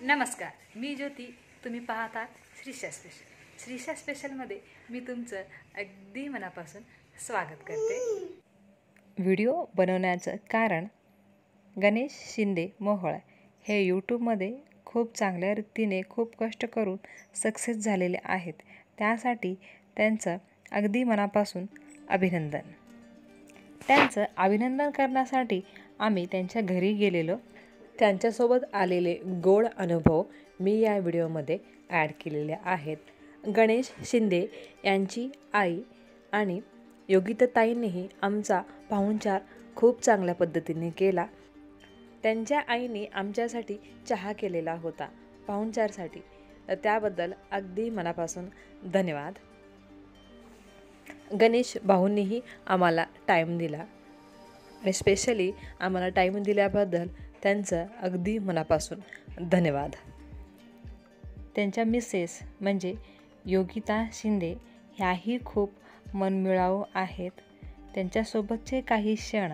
नमस्कार, मी ज्योती. तुम्ही पाहतात श्रीशा स्पेशल. श्रीशा स्पेशलमध्ये मी तुमचं अगदी मनापासून स्वागत करते. व्हिडिओ बनवण्याचं कारण गणेश शिंदे मोहोळ हे यूट्यूबमध्ये खूप चांगल्या रीतीने खूप कष्ट करून सक्सेस झालेले आहेत. त्यासाठी त्यांचं अगदी मनापासून अभिनंदन. त्यांचं अभिनंदन करण्यासाठी आम्ही त्यांच्या घरी गेलेलो. त्यांच्यासोबत आलेले गोड अनुभव मी या व्हिडिओमध्ये ॲड केलेले आहेत. गणेश शिंदे यांची आई आणि योगिताताईंनीही आमचा पाहुणचार खूप चांगल्या पद्धतीने केला. त्यांच्या आईने आमच्यासाठी चहा केलेला होता पाहुणचारसाठी, तर त्याबद्दल अगदी मनापासून धन्यवाद. गणेश भाऊंनीही आम्हाला टाईम दिला आणि स्पेशली आम्हाला टाईम दिल्याबद्दल त्यांचं अगदी मनापासून धन्यवाद. त्यांच्या मिसेस म्हणजे योगिता शिंदे ह्याही खूप मनमिळावू आहेत. त्यांच्यासोबतचे काही क्षण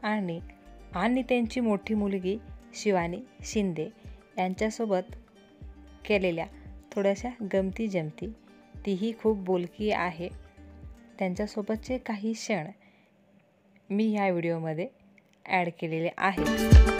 आणि त्यांची मोठी मुलगी शिवानी शिंदे यांच्यासोबत केलेल्या थोड्याशा गमती जमती, तीही खूप बोलकी आहे. त्यांच्यासोबतचे काही क्षण मी ह्या व्हिडिओमध्ये ॲड केलेले आहेत.